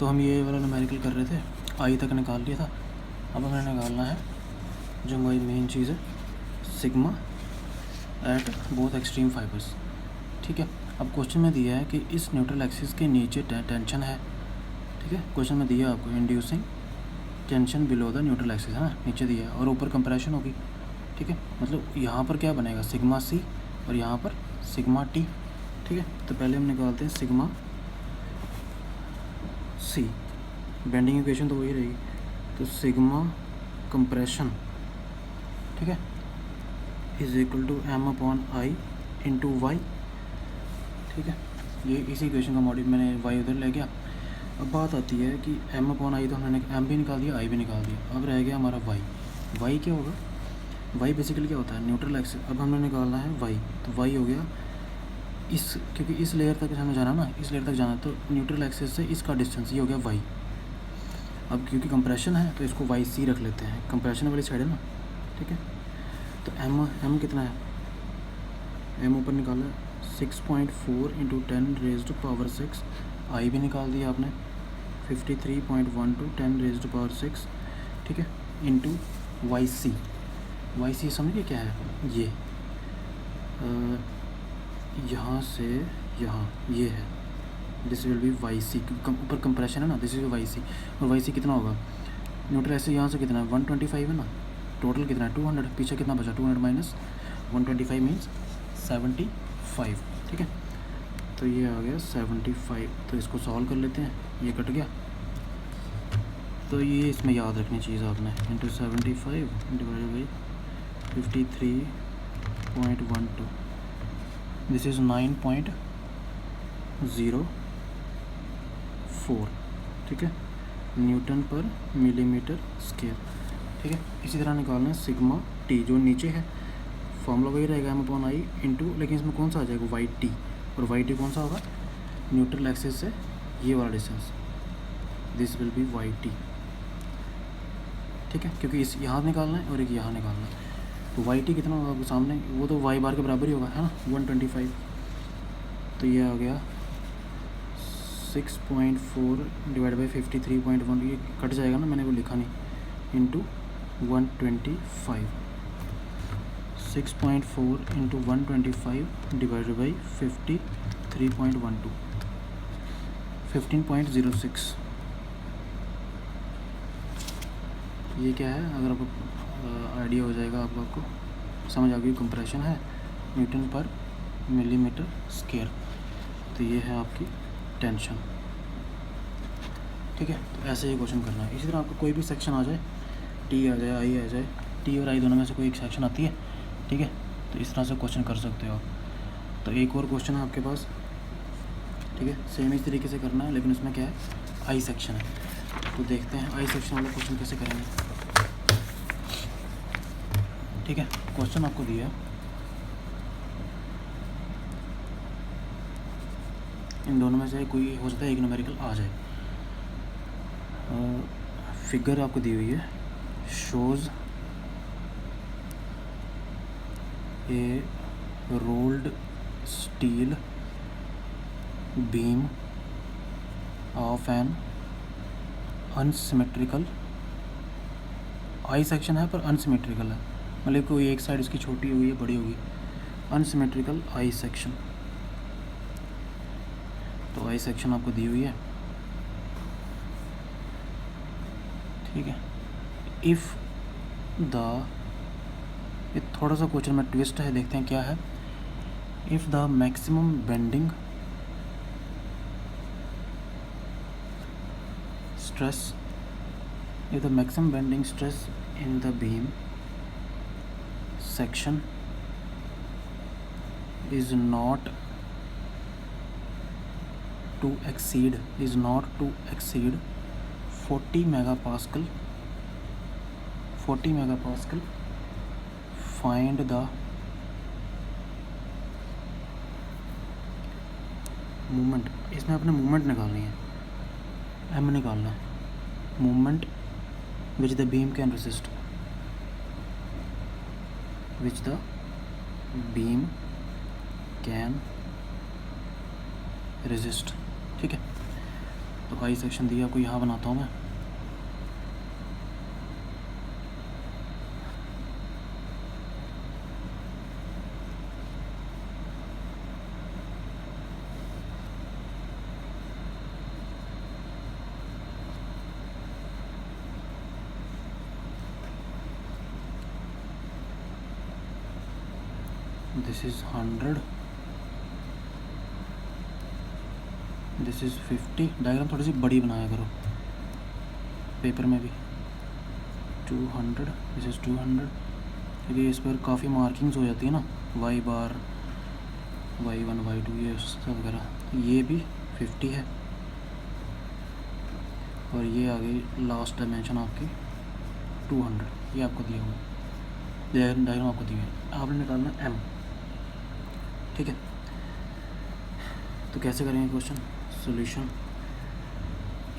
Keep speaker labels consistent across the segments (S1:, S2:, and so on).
S1: तो हम ये वाला न्यूमेरिकल कर रहे थे, आई तक निकाल लिया था। अब हमें निकालना है जो हमारी मेन चीज़ है, sigma at both extreme fibres. ठीक है, अब क्वेश्चन में दिया है कि इस न्यूट्रल एक्सिस के नीचे टेंशन है। ठीक है, क्वेश्चन में दिया आपको inducing tension below the neutral axis, है ना, नीचे दिया है, और ऊपर कंप्रेशन होगी। ठीक है, मतलब यहाँ पर क्या बनेगा, सिग्मा सी, और यहाँ पर सिग्मा टी। ठीक है, तो पहले हम निकालते हैं सिग्मा सी, बेंडिंग इक्वेशन तो वही रहेगी, तो सिग्मा कंप्रेशन, ठीक है, is equal to M upon I into Y. ठीक है, ये इसी इक्वेशन का मॉड्यूल मैंने वाई उधर ले गया। अब बात आती है कि एम अपॉन आई तो हमने एम भी निकाल दिया, आई भी निकाल दिया, अब रह गया हमारा वाई। वाई क्या होगा, वाई बेसिकली क्या होता है, न्यूट्रल एक्सिस। अब हमने निकालना है वाई, तो वाई हो गया इस, क्योंकि इस लेयर तक हमें जाना ना, इस लेयर तक जाना, तो न्यूट्रल एक्सिस से इसका डिस्टेंस ये हो गया वाई। अब क्योंकि कंप्रेशन है तो इसको वाई सी रख लेते हैं, कंप्रेशन वाली साइड है ना। ठीक है, तो एम कितना है, एम ऊपर निकाला 6.4 इंटू 10 रेज टू पावर 6, आई भी निकाल दिया आपने 53.1 टू 10 रेज टू पावर 6। ठीक है, इंटू वाई सी समझिए क्या है, ये यहाँ से यहाँ ये है, this will be Y C, ऊपर कंप्रेशन है ना, दिस इज वाई सी। और वाई सी कितना होगा, न्यूट्रल एक्सिस यहाँ से कितना है 125 है ना, टोटल कितना है 200, पीछे कितना बचा 200 माइनस 125 मीन्स 75। ठीक है, तो ये आ गया 75। तो इसको सॉल्व कर लेते हैं, ये कट गया, तो ये इसमें याद रखनी चीज़ आपने, into 75 divided by 53.12, this is 9.04। ठीक है, न्यूटन पर मिलीमीटर स्क्वायर। ठीक है, इसी तरह निकालना है सिग्मा टी, जो नीचे है फॉर्मूला वही रहेगा एम अपॉन आई इंटू, लेकिन इसमें कौन सा आ जाएगा वाई टी, और वाई टी कौन सा होगा, न्यूट्रल एक्सिस से ये वाला distance, this will be Y T. ठीक है, क्योंकि इस यहाँ निकालना है और एक यहाँ निकालना है, तो वाई टी कितना होगा आपके सामने, वो तो वाई बार के बराबर ही होगा, है ना, 125। तो ये आ गया 6.4 डिवाइड बाई 53.1, ये कट जाएगा ना, मैंने वो लिखा नहीं, इंटू 125, 6.4 इंटू 125 डिवाइडेड बाई 53.12, 15.06। ये क्या है, अगर आपको आइडिया हो जाएगा, आपको समझ आ गई, कंप्रेशन है न्यूटन पर मिलीमीटर स्क्वायर, तो ये है आपकी टेंशन। ठीक है, तो ऐसे ही क्वेश्चन करना है। इसी तरह आपको कोई भी सेक्शन आ जाए, टी आ जाए, आई आ जाए, टी और आई दोनों में से कोई एक सेक्शन आती है, ठीक है, तो इस तरह से क्वेश्चन कर सकते हो आप। तो एक और क्वेश्चन है आपके पास, ठीक है, सेम इस तरीके से करना है, लेकिन उसमें क्या है, आई सेक्शन है। तो देखते हैं आई सेक्शन वाला क्वेश्चन कैसे करेंगे। ठीक है, क्वेश्चन आपको दिया है, इन दोनों में से कोई हो सकता है एक न्यूमेरिकल आ जाए। फिगर आपको दी हुई है, shows A rolled steel beam of N unsymmetrical, I section है पर अनसिमेट्रिकल है, मतलब कोई एक साइड इसकी छोटी हुई है बड़ी होगी, अनसिमेट्रिकल आई सेक्शन। तो आई सेक्शन आपको दी हुई है, ठीक है। इफ़ द, ये थोड़ा सा क्वेश्चन में ट्विस्ट है, देखते हैं क्या है। If the maximum bending stress, if the maximum bending stress in the beam section is not to exceed 40 megapascal, find the moment. इसमें अपने मोमेंट निकालनी है, एम निकालना है, moment which the beam can resist, which the beam can resist. ठीक है, तो I section दिया आपको, यहाँ बनाता हूँ मैं। This is 100, this is 50। Diagram थोड़ी सी बड़ी बनाया करो पेपर में भी। 200, दिस इज़ 200, क्योंकि इस पर काफ़ी मार्किंग्स हो जाती है ना, वाई बार, y1 y2 ये सब वगैरह। ये भी 50 है, और ये आ गई लास्ट डायमेंशन आपकी 200। ये आपको दिया हुआ है, डायग्राम आपको दी हुई है, आपने निकालना m। ठीक है, तो कैसे करेंगे क्वेश्चन सॉल्यूशन।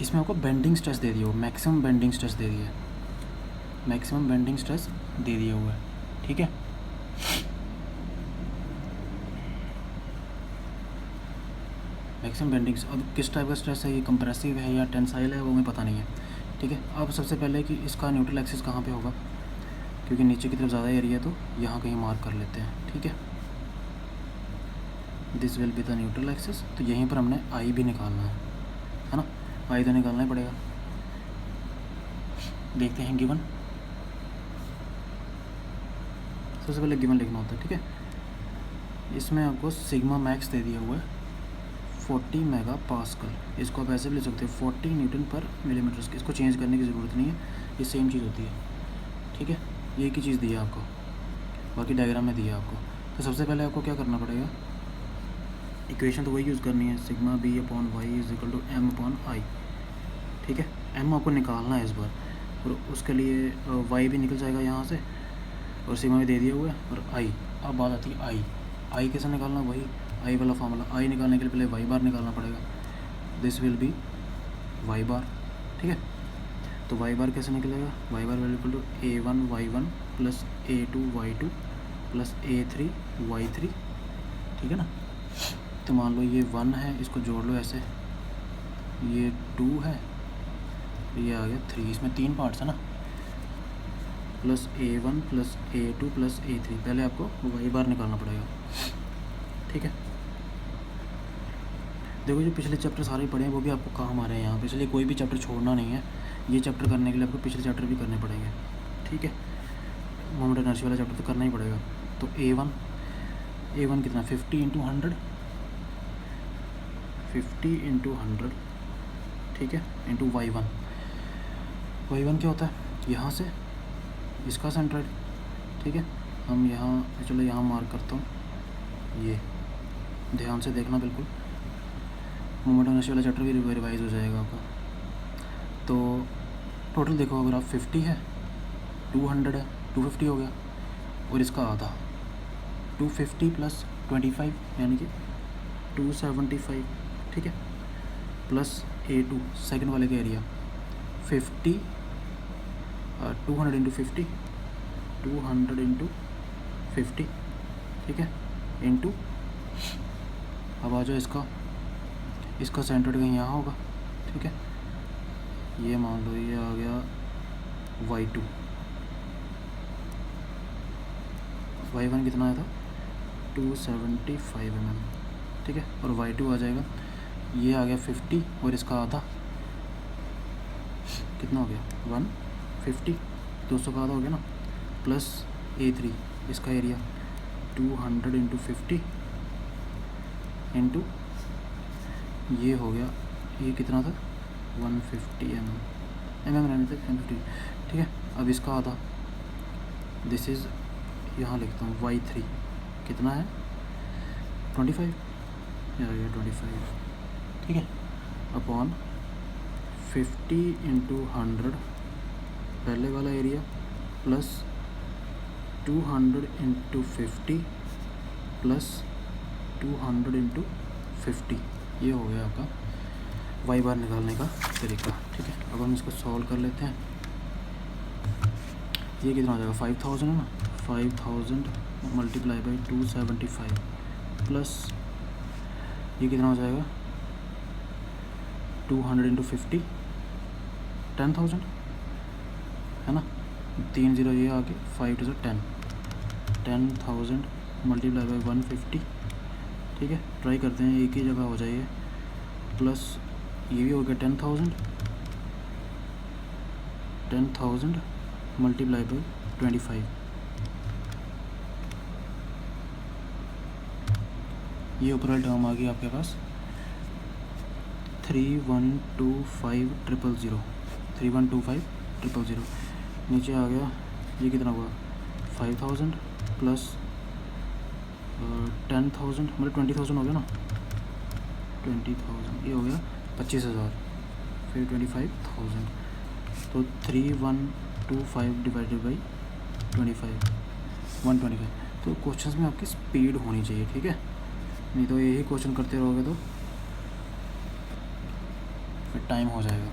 S1: इसमें आपको बेंडिंग स्ट्रेस दे दिया हुआ, मैक्सिमम बेंडिंग स्ट्रेस दे दिया है, मैक्सिमम बेंडिंग स्ट्रेस दे दिया हुआ है। ठीक है, मैक्सिमम बेंडिंग। अब किस टाइप का स्ट्रेस है, ये कंप्रेसिव है या टेंसाइल है, वो हमें पता नहीं है। ठीक है, अब सबसे पहले कि इसका न्यूट्रल एक्सिस कहाँ पे होगा, क्योंकि नीचे की तरफ ज़्यादा एरिया, तो यहाँ कहीं मार्क कर लेते हैं। ठीक है, this will be the neutral axis. तो यहीं पर हमने आई भी निकालना है ना, आई तो निकालना ही पड़ेगा। देखते हैं गिवन, सबसे पहले गिवन लिखना होता है। ठीक है, इसमें आपको सिग्मा मैक्स दे दिया हुआ है 40 मेगा पास्कल। इसको आप ऐसे भी ले सकते हो 40 न्यूटन पर मिलीमीटर। इसको चेंज करने की ज़रूरत नहीं है, ये सेम चीज़ होती है। ठीक है, ये एक ही चीज़ दी है आपको, बाकी डायग्राम में दिया है आपको। तो सबसे पहले आपको क्या करना पड़ेगा, इक्वेशन तो वही यूज़ करनी है, sigma B upon Y is equal to M upon I. ठीक है, एम आपको निकालना है इस बार, और उसके लिए वाई भी निकल जाएगा यहाँ से, और सिग्मा भी दे दिया हुआ है, और आई। अब बात आती है आई। आई कैसे निकालना, वही आई वाला फार्मूला। आई निकालने के लिए पहले वाई बार निकालना पड़ेगा, this will be Y bar. ठीक है, तो वाई बार कैसे निकलेगा, Y bar will equal to A1 y1 plus A2 y2 plus A3 y3। ठीक है ना, तो मान लो ये 1 है, इसको जोड़ लो ऐसे, ये 2 है, ये आ गया 3। इसमें 3 पार्ट्स है ना, plus A1 plus A2 plus A3। पहले आपको वाई बार निकालना पड़ेगा। ठीक है, देखो जो पिछले चैप्टर सारे पढ़े हैं वो भी आपको काम आ रहे हैं यहाँ पे, इसलिए कोई भी चैप्टर छोड़ना नहीं है। ये चैप्टर करने के लिए आपको पिछले चैप्टर भी करने पड़ेंगे। ठीक है, मोमेंट एनर्जी वाला चैप्टर तो करना ही पड़ेगा। तो A1 कितना, 50 इंटू 100, 50 इंटू 100। ठीक है, इंटू y1 क्या होता है, यहाँ से इसका सेंट्रोइड। ठीक है, हम यहाँ, चलो यहाँ मार्क करता हूँ, ये ध्यान से देखना बिल्कुल, मोमेंट एनर्जी वाला चैप्टर भी रिवाइज हो जाएगा आपका। तो टोटल देखो, अगर आप 50 है, 200 है, 250 हो गया, और इसका आधा 250 प्लस 25 यानी कि 275। ठीक है, प्लस A2 सेकंड वाले का एरिया 50, 200 इंटू 50, 200 इंटू 50। ठीक है, इंटू, अब आ जाओ इसका सेंटर कहीं यहाँ होगा। ठीक है, ये मान लो ये आ गया y2, y1 कितना आया था 275 mm। ठीक है, और y2 आ जाएगा, ये आ गया 50, और इसका आधा कितना हो गया 150, 200 का आधा हो गया ना, प्लस A3 इसका एरिया 200 इंटू 50 इंटू, ये हो गया, ये कितना था 150 mm रहने तक 150। ठीक है, अब इसका आधा, दिस इज़, यहाँ लिखता हूँ y3 कितना है 25, ये आ गया 25। ठीक है, अपॉन 50 इंटू 100 पहले वाला area, plus 200 into 50 plus 200 into 50। ये हो गया आपका वाई बार निकालने का तरीका। ठीक है, अब हम इसको सॉल्व कर लेते हैं। ये कितना हो जाएगा 5000 है ना, 5000 मल्टीप्लाई बाई 275 प्लस ये कितना हो जाएगा 200 इंटू 50 10,000 है ना, 3 0 ये आके 5 टू 10,000 मल्टीप्लाई बाई 150। ठीक है, ट्राई करते हैं एक ही जगह हो जाए, प्लस ये भी हो गया 10,000 मल्टीप्लाई बाई 25। ये ऊपर वाली टर्म आ गई आपके पास 3125,000 नीचे आ गया ये कितना हुआ 5,000 प्लस 10,000 मतलब 20,000 हो गया ना, 20,000 ये हो गया 25,000, फिर 25,000, तो 3125 डिवाइडेड बाई 25 125। तो क्वेश्चंस में आपकी स्पीड होनी चाहिए, ठीक है, नहीं तो यही क्वेश्चन करते रहोगे तो फिर टाइम हो जाएगा।